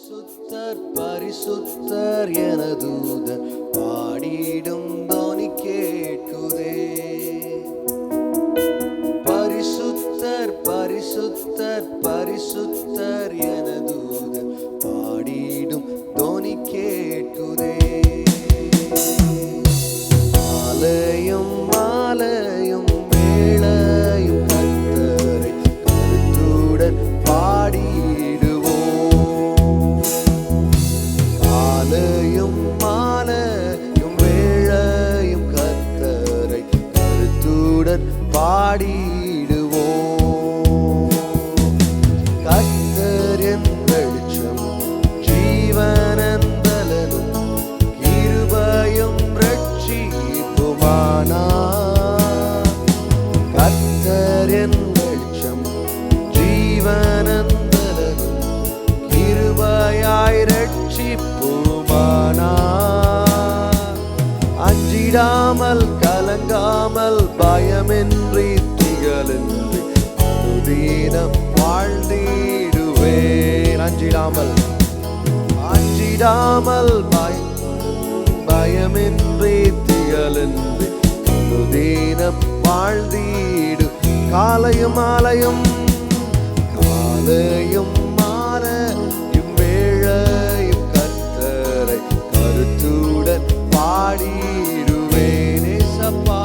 பரிசுத்தர் பரிசுத்தர் என தூதர் பாடிடும் தோனி கேட்குதே. பரிசுத்தர் பரிசுத்தர் பரிசுத்தர் என தூதர் பாடிடும் தோனி கேட்குதே. மாலையும் மாலையும் வேளையும் கர்த்தரை கருத்துடன் பாடிடுவோம். மாலையும் மாலையும் வேளையும் கர்த்தரை கருத்துடன் பாடிடுவோம். கர்த்தர் என் வெளிச்சம் ஜீவனந்தலனும் கிருபையும் கர்த்தர் என் வெளிச்சம் ஜீவனந்தலனும் கிருபையாய் ரட்சிப்புமானா. அஞ்சிடாமல் கலங்காமல் பயமின்றி திகழின்றி அனுதினம் வாழ்ந்திடுவேன். அஞ்சிடாமல் பயமின்றி திகழின்றி அனுதினம் வாழ்ந்திடு. காலையும் மாலையும் காலையும் மாலையும் வேளையும் கர்த்தரை கருத்துடன் பாடிடுவேன். ஏசப்பா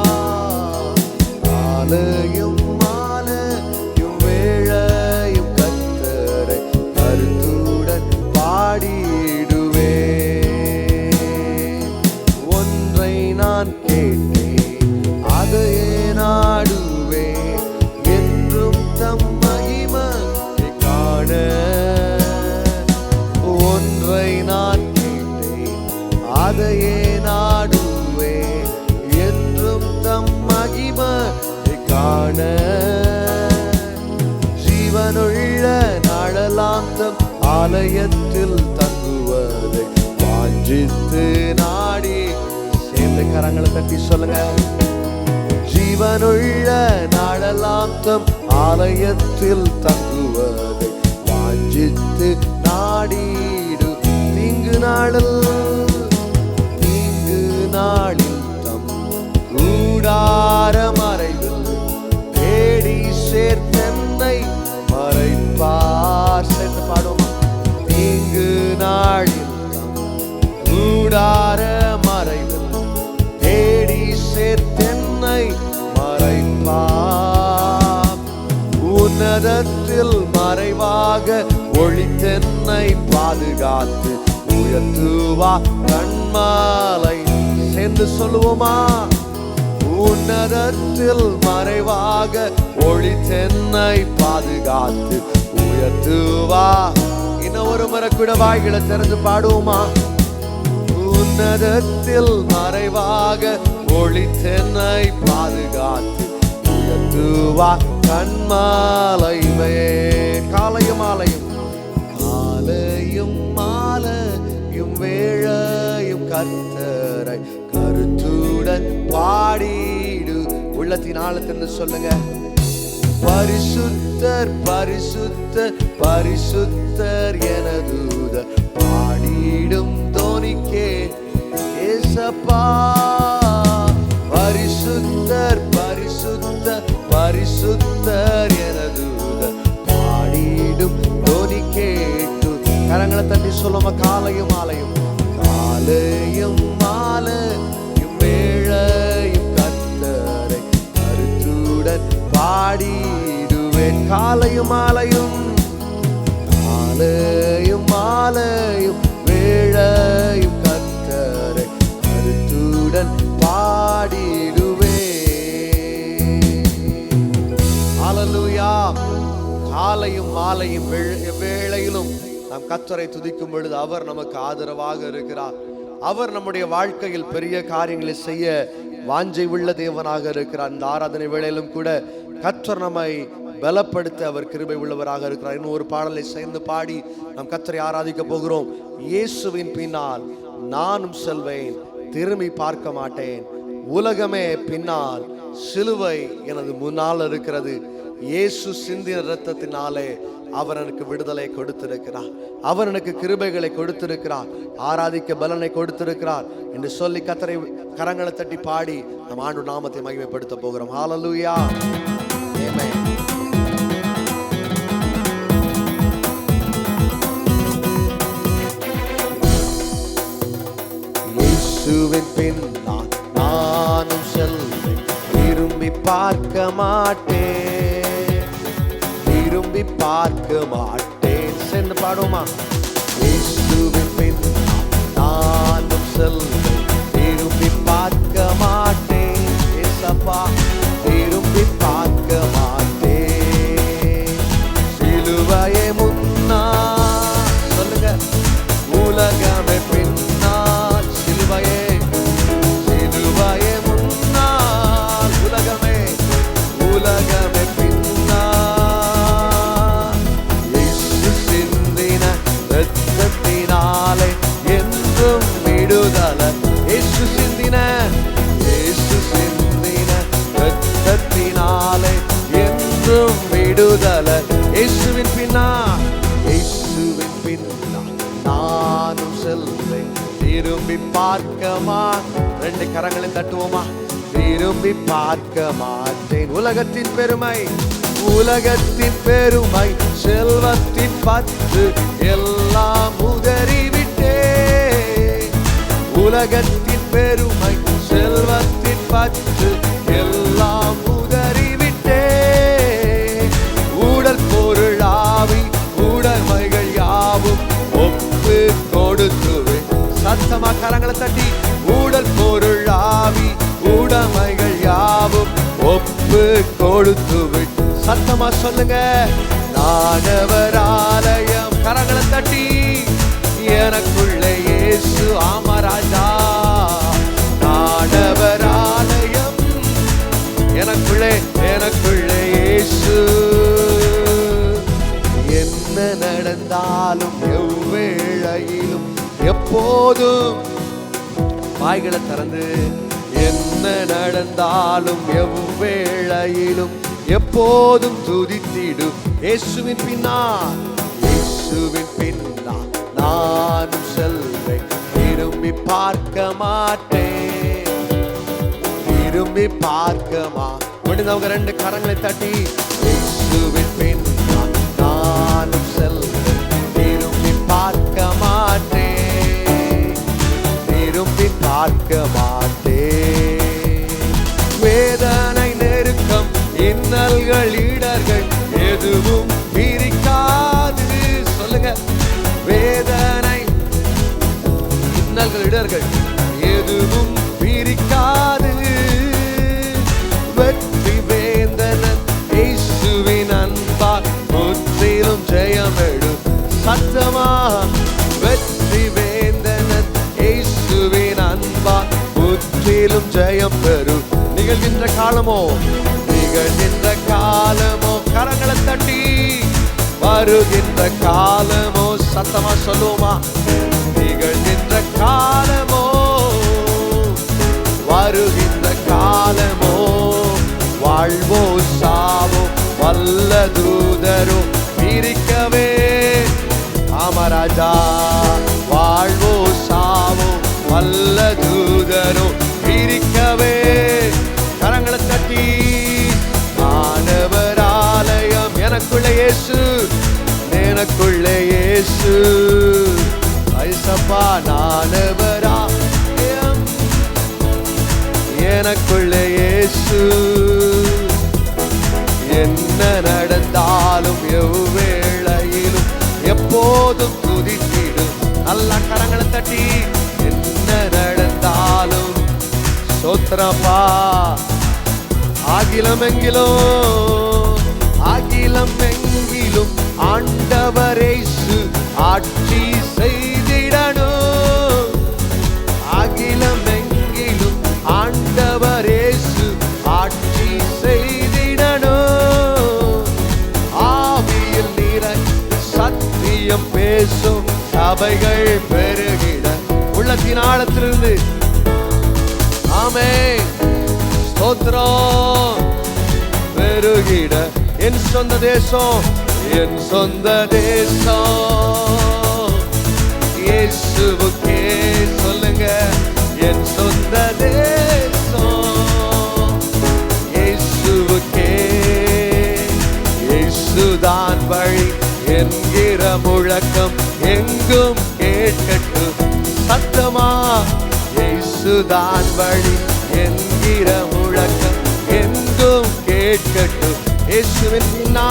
காலையும் மாலையும் வேளையும் கர்த்தரை கருத்துடன் பாடிடுவேன். ஒன்றை நான் கேட்டேன் அதையே நாடுவேன் என்றும் தம் மகிமையை காண. ஒன்றை நான் கேட்டேன் அதையே நாடுவேன் என்றும் தம் மகிமையை காண. ஜீவனுள்ள நாளெல்லாம் தம் ஆலயத்தில் தங்குவதை வாஞ்சித்து நாடி. சேர்ந்து கரங்களை தட்டி சொல்லுங்க. ஜீவனுள்ள நாளெல்லாம் தம் ஆலயத்தில் தங்குவதை வாஞ்சித்து நாடிடு. தீங்கு நாளில் தம் கூடார மறைவில் தேடி சேர்த்தென்னை மறைப்பார். சேர்ந்து பாடுமா. தீங்கு நாளில் தம் கூடார மறைவில் தேடி சேர்த்தென்னை மறைப்பார். உன்னதத்தில் மறைவாக ஒளித்தென்னை பாதுகாத்து உயர்த்துவா கண்மாலை. சேர்ந்து சொல்லுவோமா. உன்னதத்தில் மறைவாக ஒளித்தென்னை பாதுகாத்து உயர்த்துவா. இன்னும் ஒரு முறை கூட வாய்களை திறந்து பாடுவோமா. உன்னதத்தில் மறைவாக ஒளித்தென்னை பாதுகாத்து உயர்த்துவா கண்மாலைமே. காலையும் மாலையும் காலையும் மாலையும் வேளையும் கர்த்தரை கருத்துடன் பாடிடு. உள்ளத்தின் ஆழத்தின்னு சொல்லுங்க. பரிசுத்தர் பரிசுத்தர் பரிசுத்தர் என தூதர் பாடிடும் தோனிக்கே. ஏசப்பா பரிசுத்தர் பரிசுத்தர் பரிசுத்தர் என தூதர் பாடிடும் தோனி கேட்டு. கரங்களை தட்டி சொல்லுமா. காலையும் மாலையும் காலையும் மாலையும் வேளையும் கர்த்தரை கருத்துடன் பாடிடுவேன். காலையும் மாலையும் காலையும் மாலையும் வேளையும் கர்த்தரை கருத்துடன் பாடிடுவேன். ஹல்லேலூயா. காலையும் மாலையும் வேளையிலும் நாம் கர்த்தரை துதிக்கும் பொழுது அவர் நமக்கு ஆதரவாக இருக்கிறார். அவர் நம்முடைய வாழ்க்கையில் பெரிய காரியங்களை செய்ய வாஞ்சை உள்ள தேவனாக இருக்கிறார். இந்த ஆராதனை வேளையிலும் கூட கர்த்தர் நம்மை பலப்படுத்த அவர் கிருபை உள்ளவராக இருக்கிறார். இன்னும் ஒரு பாடலை சேர்ந்து பாடி நாம் கர்த்தரை ஆராதிக்க போகிறோம். இயேசுவின் பின்னால் நானும் செல்வேன், திரும்பி பார்க்க மாட்டேன். உலகமே பின்னால், சிலுவை எனது முன்னால் இருக்கிறது. இயேசு சிந்தின இரத்தத்தினாலே அவர் எனக்கு விடுதலை கொடுத்திருக்கிறார். அவர் எனக்கு கிருபைகளை கொடுத்திருக்கிறார். ஆராதிக்க பலனை கொடுத்திருக்கிறார் என்று சொல்லி கர்த்தரை கரங்களை தட்டி பாடி நம் ஆண்டு நாமத்தை மகிமைப்படுத்த போகிறோம். ஹல்லேலூயா, ஆமென். இயேசுவின் பின் நானும் செல்வேன், திரும்பி பார்க்க மாட்டேன், திரும்பி பார்க்க மாட்டேன். சென்று பாடுமா? இயேசுவின் பின் நானும் செல்வேன், திரும்பி பார்க்க மாட்டேன். ஏசப்பா, திரும்பி பார்க்க மாட்டேன். சிலுவையே முன்னா, சொல்லுங்க, உலகமே பின்னால். சிலுவையே, சிலுவையே முன்னால், உலகமே, உலகமே பின்னால். இயேசு சிந்தின இரத்தத்தினாலே என்றும் விடுதலை. இயேசு சிந்தின, இயேசு சிந்தின இரத்தத்தினாலே என்றும் விடுதலை. இயேசுவின் பின்னால், இயேசுவின் பின்னால் நானும் செல்வேன், திரும்பி பார்க்கமா. ரெண்டு கரங்களை தட்டுவோமா? திரும்பி பார்க்க மாட்டேன். உலகத்தின் பெருமை, உலகத்தின் பெருமை, செல்வத்தின் பற்று எல்லாம் உதறிவிட்டேன். உலகத்தின் பெருமை, செல்வத்தின் பற்று எல்லாம் உதறிவிட்டேன். உடல் பொருள் ஆவி உடைமைகள் யாவும் ஒப்பு கொடுத்துவேன். சத்தமா கரங்களை தட்டி, உடல் பொருள் ஆவி உடைமைகள் யாவும் ஒப்பு கொடுத்துவேன். சத்தமா சொல்லுங்க, நானவர் ஆலயம். கரங்களை தட்டி, எனக்குள்ளே இயேசு. ஆமா ராஜா, நானவர் ஆலயம், எனக்குள்ளே, எனக்குள்ளே இயேசு. என்ன நடந்தாலும் எவ்வேளையிலும் எப்போதும் வாய்களை திறந்து, என்ன நடந்தாலும் எவ்வேளையிலும் எப்போதும் துதித்திடும். இயேசுவின் பின்னால், இயேசுவின் பின்னால் நானும் செல்வேன், திரும்பி பார்க்க மாட்டேன், திரும்பி பார்க்க மாட்டேன். முடிந்தவங்க ரெண்டு கரங்களை தட்டி, இயேசுவின் பின்னால் நானும் செல்வேன், திரும்பி பார்க்க மாட்டேன், திரும்பி பார்க்க மாட்டேன். வேதனை, நெருக்கம், இன்னல்கள், இடர்கள் எதுவும் பிரிக்காது. சொல்லுங்க, வேதனை, இன்னல்கள், இடர்கள் எதுவும் பிரிக்காது. வெற்றி வேந்தனன் இயேசுவின் அன்பால் முற்றிலும் ஜெயமெடு. சத்தமா, வெற்றி வேந்தனன் இயேசுவின் அன்பால் முற்றிலும் ஜெயம் பெறு. நிகழ்கின்ற காலமோ, நிகழ்கின்ற காலமோ, கரங்களை தட்டி, வருகின்ற காலமோ, சத்தமா சொல்லுவோமா? நிகழ்கின்ற காலமோ, வருகின்ற காலமோ, வாழ்வோ சாவோ வல்ல தூதரோ பிரிக்கவே. ஆமராஜா, வாழ்வோ சாவோ வல்ல தூதரோ பிரிக்கவே. கரங்களை தட்டி, ஆண்டவர் ஆலயம், எனக்குள்ளே இயேசு, எனக்குள்ளே இயேசு. ஐசப்பா, ஆண்டவர் ஆலயம், எனக்குள்ளே இயேசு. என்ன நடந்தாலும் எவ்வேளையிலும் எப்போதும் துதித்திடும். நல்ல கரங்களை தட்டி, என்ன நடந்தாலும் சோத்திரப்பா. ஆகிலம் எங்கிலும், ஆகிலம் எங்கிலும் ஆண்டவர் இயேசு ஆட்சி செய்திடணும். ஆகிலம் எங்கிலும் ஆண்டவர் இயேசு ஆட்சி செய்திடணும். ஆவியில் நிறைந்து சத்தியம் பேசும் சபைகள் பெருகிட. உள்ளத்தின் ஆழத்திலிருந்து ஆமென், ஸ்தோத்திரம். பெருகிட என் சொந்த தேசம், என் சொந்த தேசம் இயேசுவுக்கே. சொல்லுங்க, என் சொந்த தேசம் இயேசுவுக்கே. இயேசுதான் வழி என்கிற முழக்கம் எங்கும் கேட்கட்டும் சத்தமா. இயேசுதான் வழி என்கிற முழக்கம் எங்கும் கேட்கட்டும். இயேசுவின் பின்னா,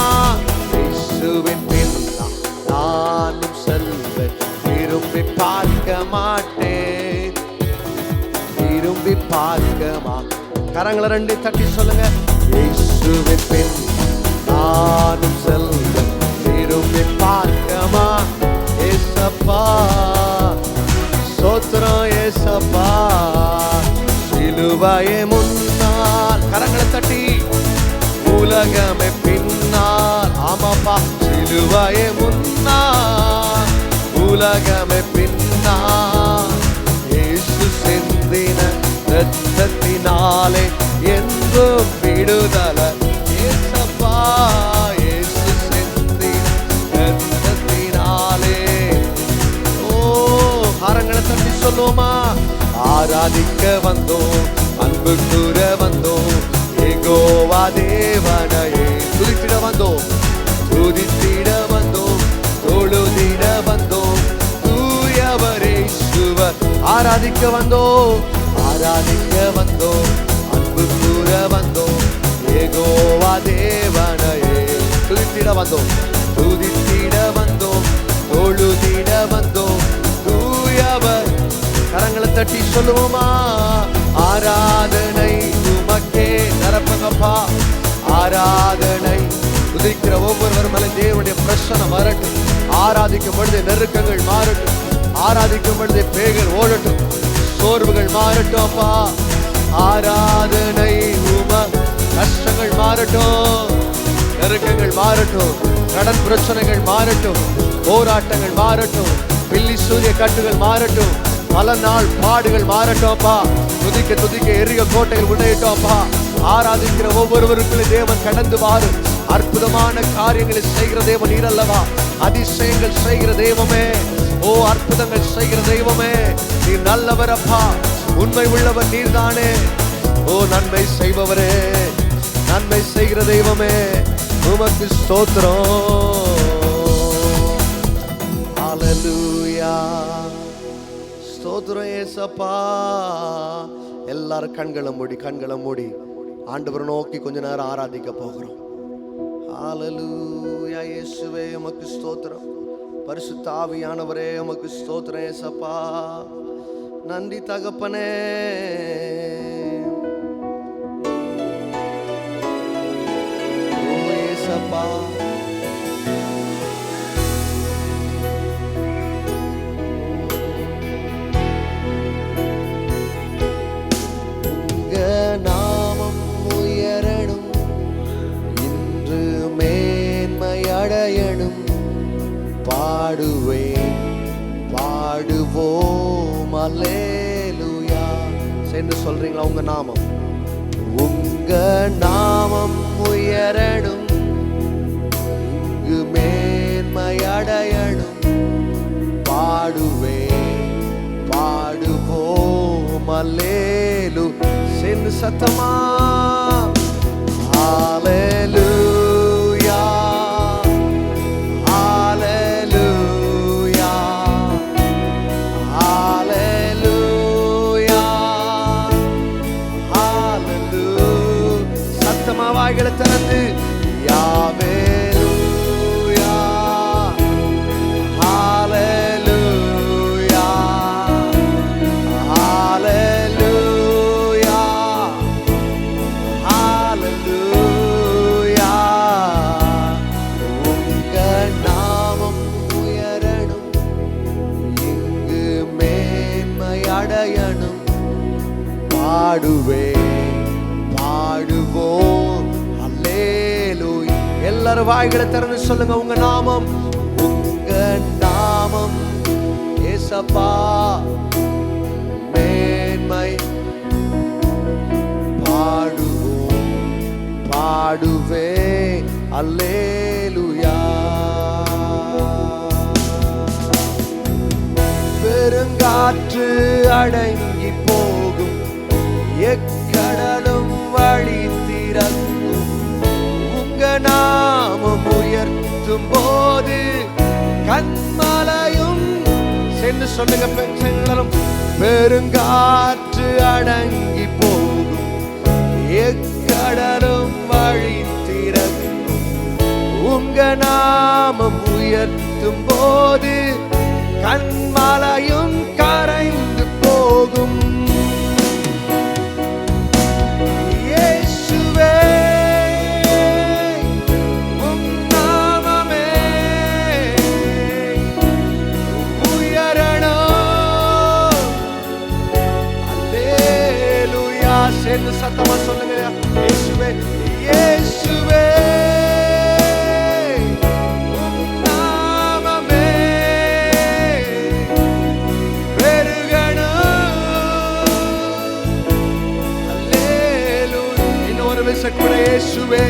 இயேசுவின் பின்னா நானும் செல்வேன், திரும்பி பார்க்க மாட்டேன், திரும்பி பார்க்க மாட்டேன். கரங்களை ரெண்டு தட்டி சொல்லுங்க, இயேசுவின் பின்னா நானும் செல்வேன், திரும்பி பார்க்க மாட்டேன். ஏசப்பா ஸ்தோத்திரம் ஏசப்பா, சிலுவையே முன்னால். கரங்களை தட்டி, உலகமே பின்னால். ஆமாப்பா, சிலுவையே முன்னால், உலகமே பின்னால். இயேசு சிந்தின இரத்தத்தினாலே என்றும் விடுதலை. ஏசப்பா இயேசு சிந்தின இரத்தத்தினாலே. ஓ, கரங்களை தட்டி சொல்லுவோமா, ஆராதிக்க வந்தோம், அன்பு கூற வந்தோம், யெகோவா தேவனையே துதித்திட வந்தோம், துதித்திட வந்தோம், தொழுதிட வந்தோம், தூயவரே இயேசுவை ஆராதிக்க வந்தோம், ஆராதிக்க வந்தோம், அன்பு கூற வந்தோம், யெகோவா தேவனையே துதித்திட வந்தோம், துதித்திட வந்தோம், தொழுதிட வந்தோம், தூயவர். கரங்களை தட்டி சொல்லுவோமா, ஆராதனை உமக்கே. நிரப்புங்கப்பா, ஆராதனை. துதிக்கிற ஒவ்வொருவரும் மேலே தேவனுடைய பிரசன்னம் வரட்டும். ஆராதிக்கும் பொழுது நெருக்கங்கள் மாறட்டும், ஆராதிக்கும் பொழுது பேய்கள் ஓடட்டும், சோர்வுகள் மாறட்டும். அப்பா ஆராதனை உம. கஷ்டங்கள் மாறட்டும், நெருக்கங்கள் மாறட்டும், கடன் பிரச்சனைகள் மாறட்டும், போராட்டங்கள் மாறட்டும், பில்லி சூரிய கட்டுகள் மாறட்டும், பல நாள் பாடுகள் மாறட்டும். அப்பா துதிக்க துதிக்க எரிய கோட்டைகள் உடையட்டும். அப்பா ஆராதிக்கிற ஒவ்வொருவருக்குள்ளே தேவன் கடந்து வாரும். அற்புதமான காரியங்களை செய்கிற தேவன் நீர் அல்லவா? அதிசயங்கள் செய்கிற தெய்வமே, ஓ அற்புதங்கள் செய்கிற தெய்வமே, நீர் நல்லவர் அப்பா, உண்மை உள்ளவர் நீர்தானே. ஓ நன்மை செய்பவரே, நன்மை செய்கிற தெய்வமே, உமக்கு ஸ்தோத்திரம். ஹல்லேலூயா, ஸ்தோத்திரம் ஏசப்பா. எல்லாரும் கண்களை மூடி, கண்களை மூடி ஆண்டவரை நோக்கி கொஞ்ச நேரம் ஆராதிக்க போகிறோம். ஹல்லேலூயா, இயேசுவே உமக்கு ஸ்தோத்திரம். பரிசுத்த ஆவியானவரே உமக்கு ஸ்தோத்திரம் ஏசப்பா. நன்றி தகப்பனே. ஓ ஏசப்பா, நாமம் உயரணும், இன்று மேன்மையடையணும், பாடுவேன் பாடுவோம் அல்லேலூயா. சேர்ந்து சொல்றீங்களா? உங்க நாமம், உங்க நாமம் உயரணும், இங்கு மேன்மையடையணும், பாடுவேன் பாடுவோம் அல்லேலூயா. சேர்ந்து சத்தமா, ஹல்லேலூயா ஹல்லேலூயா ஹல்லேலூயா ஹல்லேலூயா. சத்தமா வாய்களை திறந்து, யாவேலூயா ஹல்லேலூயா ஹல்லேலூயா ஹல்லேலூயா. உங்க நாமம் உயரணும், இங்கு மேன்மையடையணும், பாடுவேன் பாடுவோம் அல்லேலூயா. எல்லாரும் வாய்களை திறந்து சொல்லுங்க, உங்க நாமம், உங்க நாமம் ஏசப்பா மேன்மை, பாடுவோம் பாடுவேன் அல்லேலூயா. பெருங்காற்று அடங்கி போகும், எக்கடலும் வழி திறக்கும். உங்க நாமம் உயர்த்தும் போது கன்மலையும் சென்று சொல்லுங்க பெண்களும், பெருங்காற்று அடங்கி போகும், எக்கடலும் வழி திறக்கும். உங்க நாமம் உயர்த்தும் போது கன்மலையும் கரைந்து போகும். இயேசுவே உம் நாமமே உயரணும். அல்லேலூயா. சேர்ந்து சத்தமா சொல்லுங்க, இயேசுவே இயேசுவே கூட இயேசுவே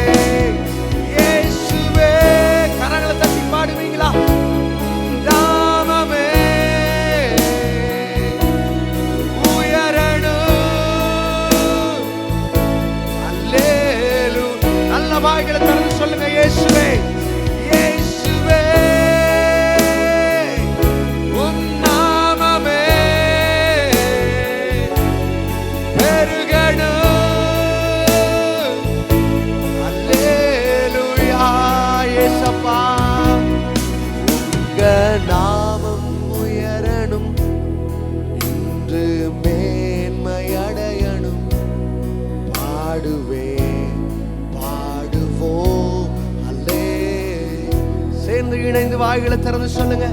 இயேசுவே. கரங்களை தட்டி பாடுவீங்களா? நாமமே உயரணும். அல்லேலூயா. நல்ல வாய்களை திறந்து சொல்லுங்க, இயேசுவே இயேசுவே உம் நாமமே பெருகணும். உங்க நாமம் உயரணும், இன்று மேன்மை அடையணும். பாடுவேன் பாடுவோம் அல்லே. சேர்ந்து இணைந்து வாய்களை திறந்து சொல்லுங்க,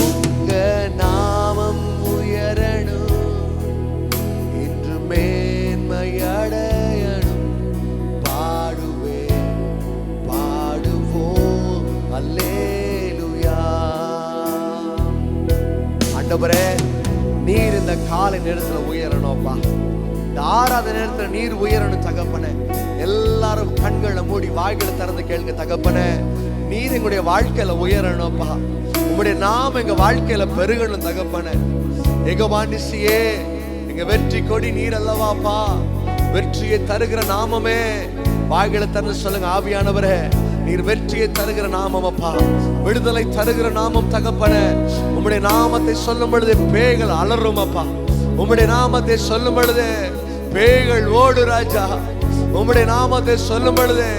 உங்க நாமம் உயரணும், இன்று மேன்மை அடையணும். பாடுவேன் பாடுவோம் அல்லேலூயா. ஆண்டவரே, நீர் இந்த காலை நேரத்துல உயரணும்ப்பா. இந்த ஆறாத நேரத்துல நீர் உயரணும் தகப்பனே. எல்லாரும் கண்களை மூடி வாய்களை திறந்து கேளுங்க தகப்பனே. நீர் எங்களுடைய வாழ்க்கையில உயரணும்ப்பா. உங்களுடைய நாம எங்க வாழ்க்கையில பெருகணும் தகப்பனே. யெகோவா நிசியே, எங்க வெற்றி கொடி நீர் அல்லவாப்பா. வெற்றியை தருகிற நாமமே. வாய்களை திறந்து சொல்லுங்க, ஆவியானவரே நீர் வெற்றியை தருகிற நாமம் அப்பா, விடுதலை தருகிற நாமம் தகப்பனே. உம்முடைய நாமத்தை சொல்லும் பொழுது பேய்கள் அலறும் அப்பா. உம்முடைய நாமத்தை சொல்லும் பொழுது பேய்கள் ஓடு ராஜா. உம்முடைய நாமத்தை சொல்லும் பொழுது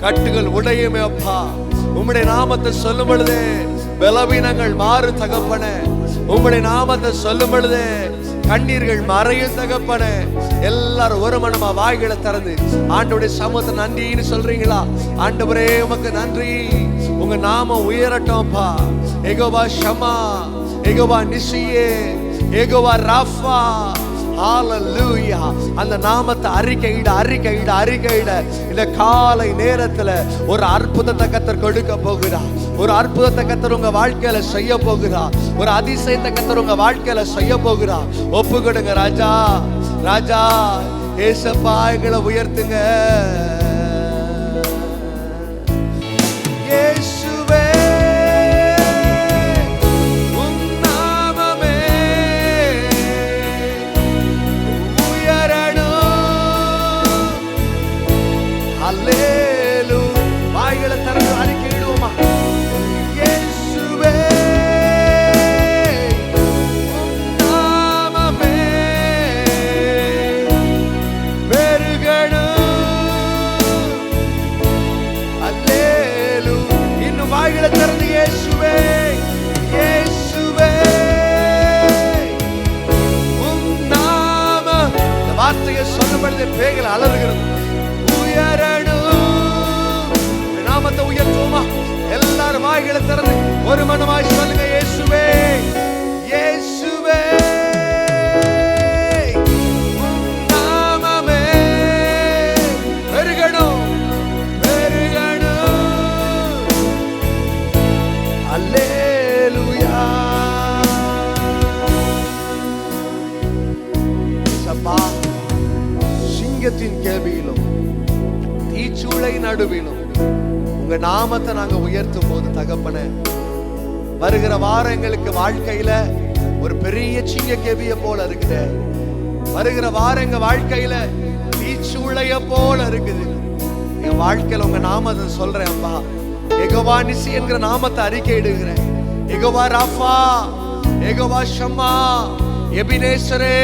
கட்டுகள் உடையுமே அப்பா. உம்முடைய நாமத்தை சொல்லும் பொழுது பலவீனங்கள் மாறு தகப்பனே. உம்முடைய நாமத்தை சொல்லும் பொழுது கண்ணீர்கள் மறையும் தகப்பனே. எல்லாரும் ஒரு மனமா வாய்களை திறந்து ஆண்டவருடைய சமூகத்தை நன்றின்னு சொல்றீங்களா? ஆண்டவரே உமக்கு நன்றி. உங்க நாமம் உயரட்டும்ப்பா. யெகோவா ஷமா, யெகோவா நிசியே, யெகோவா ராஃபா. ஹalleluya. அந்த நாமத்தை அறிக்கையிட அறிக்கையிட அறிக்கையிட இந்த காலை நேரத்துல ஒரு அற்புதத்தை கர்த்தர் கொடுக்க போகிறார். ஒரு அற்புதத்தை கர்த்தர் உங்க வாழ்க்கையில செய்ய போகிறார். ஒரு அதிசயத்தை கர்த்தர் உங்க வாழ்க்கையில செய்ய போகிறார். ஒப்பு கொடுங்க ராஜா. ராஜா ஏசப்பா எங்களை உயர்த்துங்க. இயேசுவே உம் நாமமே உயரணும். அல்லேலூயா. வாய்களை திறந்து அறிக்கையிடுவோமா? இயேசுவே உம் நாமமே பெருகணும். அல்லேலூயா. இன்னும் வாய்களை திறந்து இயேசுவே இயேசுவே உம் நாம. இந்த வார்த்தையை சொல்லும் பொழுது பேய்கள் அலறுகிறது. உயரணும். நாமத்தை உயர்த்துவோமா? எல்லாரும் வாய்களை திறந்து ஒரு மனமாய் சொல்லுங்க, இயேசுவே இயேசுவே உம் நாமமே பெருகணும் பெருகணும். அல்லேலூயா. சப்பா, சிங்கத்தின் கேபியிலும் தீச்சூளை நடுவிலும் உங்க நாமத்தை நாங்க உயர்த்தும் போது தகப்பனே, வருகிற வாரங்களுக்கு வாழ்க்கையில ஒரு பெரிய சிங்க கெபிய போல இருக்குது. வருகிற வாரம் எங்க வாழ்க்கையில தீச்சூளைய போல இருக்குது. என் வாழ்க்கையில உங்க நாமத்தை சொல்றேன் அப்பா. யெகோவா நிசி என்கிற நாமத்தை அறிக்கை இடுகிறேன். யெகோவா ராஃபா, யெகோவா ஷம்மா, எபினேசரே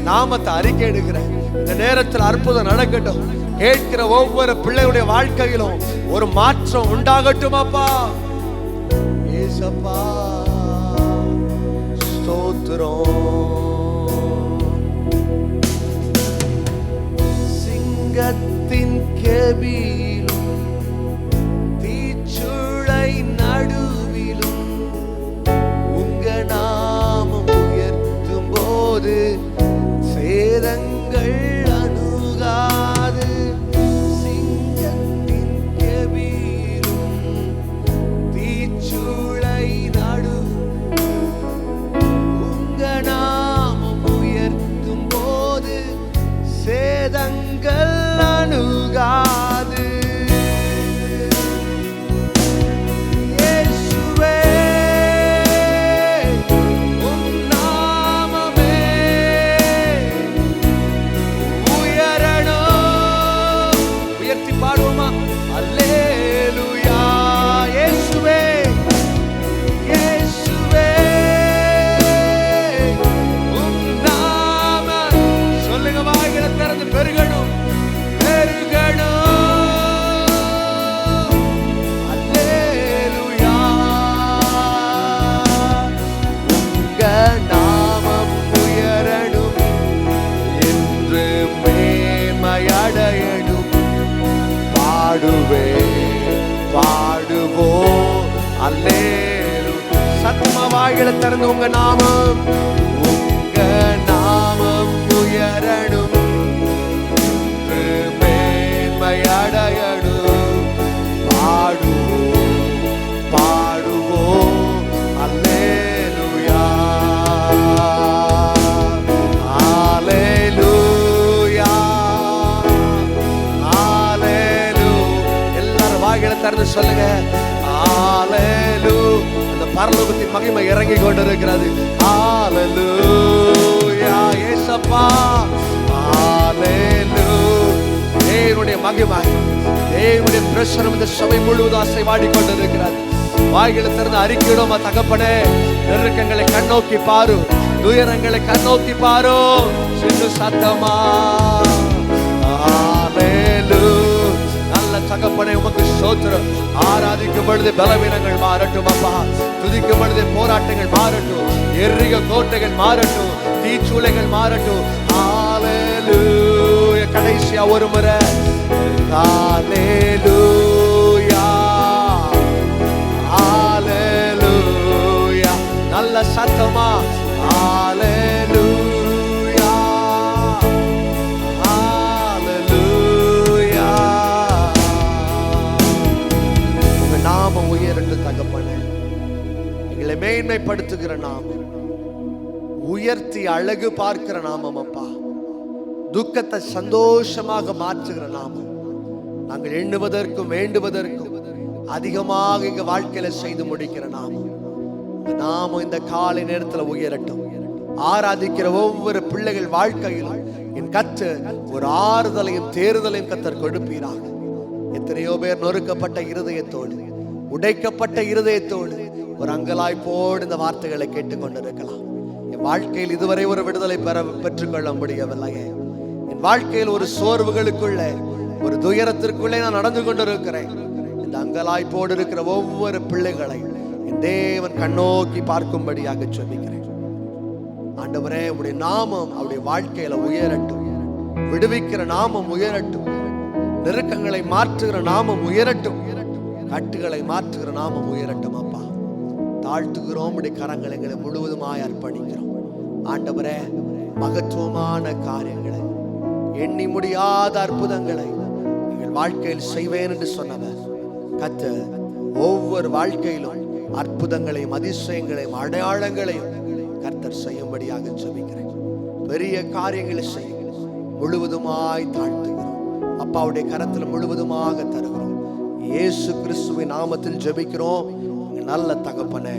நாமத்தை அறிக்கை இடுகிறேன். இந்த நேரத்தில் அற்புதம் நடக்கட்டும். கேட்கிற ஒவ்வொரு பிள்ளையுடைய வாழ்க்கையிலும் ஒரு மாற்றம் உண்டாகட்டும் அப்பா. ஏசப்பா சிங்கத்தின் கெபியிலும் தீச்சுளை நடுவிலும் உங்க நாமம் உயர்த்தும் போது சேதங்கள் அணுகாது. சிங்கத்தின் கெபியிலும் தீச்சுளை நடு நாமம் உயர்த்தும் போது சேதங்கள் அணுகாது. இயேசுவே உம் நாமமே உயரணும். உயர்த்தி பாடுவோமா? அல்லேலூயா. இயேசுவே இயேசுவே திறந்து பெருகணும் பெருகணும். அல்லேலூயா. உங்க நாமம் உயரணும் என்று மேன்மையடையணும். பாடுவே பாடுவோம் அல்லேலூயா. சத்தமா வாய்களை திறந்து உங்க நாமம் உங்க நாமம் உயரணும் அடையணும். பாடுவோம் பாடுவோம் அல்லேலூயா அல்லேலூயா அல்லேலூயா. எல்லாரும் வாய்களை திறந்து சொல்லுங்க அல்லேலூயா. அந்த பரலோகத்தின் மகிமை இறங்கி கொண்டிருக்கிறது. அல்லேலூயா. ஏசப்பா அல்லேலூயா. தேவனுடைய மகிமை, தேவனுடைய பிரசன்னம் இந்த சபை முழுவதும் அசைவாடி கொண்டிருக்கிறது. வாய்களை திறந்து அறிக்கையிடுமா தகப்பனே. நெருக்கங்களை கண்ணோக்கி பாரு, துயரங்களை கண்ணோக்கி பாரு. சிறு சத்தமா அல்லேலூயா. நல்ல தகப்பனே உமக்கு ஸ்தோத்திரம். ஆராதிக்கும் பொழுது பலவீனங்கள் மாறட்டும் அப்பா. துதிக்கும் பொழுது போராட்டங்கள் மாறட்டும். எரிக கோட்டைகள் மாறட்டும். தீச்சூளைகள் மாறட்டும். அல்லேலூயா. கடைசியா ஒரு முறை அல்லேலூயா அல்லேலூயா. நல்ல சத்தமா அல்லேலூயா அல்லேலூயா. உங்க நாமம் உயரட்டும் தகப்பனே. எங்களை மேன்மைப்படுத்துகிற நாமம், உயர்த்தி அழகு பார்க்கிற நாமம் அப்பா. துக்கத்தை சந்தோஷமாக மாற்றுகிற நாமம். நாங்கள் எண்ணுவதற்கும் வேண்டுவதற்கும் அதிகமாக எங்க வாழ்க்கையில செய்து முடிக்கிற நாமம். நாமம் இந்த காலை நேரத்தில் உயரட்டும். ஆராதிக்கிற ஒவ்வொரு பிள்ளைகள் வாழ்க்கையிலும் என் கர்த்தர் ஒரு ஆறுதலையும் தேறுதலையும் கர்த்தர் கொடுப்பீராக. எத்தனையோ பேர் நொறுக்கப்பட்ட இருதயத்தோடு, உடைக்கப்பட்ட இருதயத்தோடு ஒரு அங்கலாய்ப்போடு இந்த வார்த்தைகளை கேட்டுக்கொண்டிருக்கலாம். என் வாழ்க்கையில் இதுவரை ஒரு விடுதலை பெற்றுக்கொள்ள முடியவில்லையே. என் வாழ்க்கையில் ஒரு சோர்வுகளுக்குள்ள, ஒரு துயரத்திற்குள்ளே நான் நடந்து கொண்டிருக்கிறேன். இந்த அங்கலாய்ப்போடு இருக்கிற ஒவ்வொரு பிள்ளைகளை என் தேவன் கண்ணோக்கி பார்க்கும்படியாக ஜெபிக்கிறேன். ஆண்டவரே, உடைய நாமம் அவருடைய வாழ்க்கையில உயரட்டும். விடுவிக்கிற நாமம் உயரட்டும். நெருக்கங்களை மாற்றுகிற நாமம் உயரட்டும். கட்டுகளை மாற்றுகிற நாமம் உயரட்டும் அப்பா. தாழ்த்துகிறோம். உடைய கரங்களை எங்களை முழுவதுமாய் அர்ப்பணிக்கிறோம். ஆண்டவரே, மகத்துவமான காரியங்களை, எண்ணி முடியாத அற்புதங்களை எங்கள் வாழ்க்கையில் செய்வேன் என்று சொன்னவர் கர்த்தர் ஒவ்வொரு வாழ்க்கையிலும் அற்புதங்களையும் அதிசயங்களையும் அடையாளங்களையும் கர்த்தர் செய்யும்படியாக ஜெபிக்கிறேன். பெரிய காரியங்களை செய்ய முழுவதுமாய் தாழ்த்துகிறோம். அப்பாவுடைய கரத்தில் முழுவதுமாக தருகிறோம். இயேசு கிறிஸ்துவின் நாமத்தில் ஜெபிக்கிறோம் நல்ல தகப்பனே.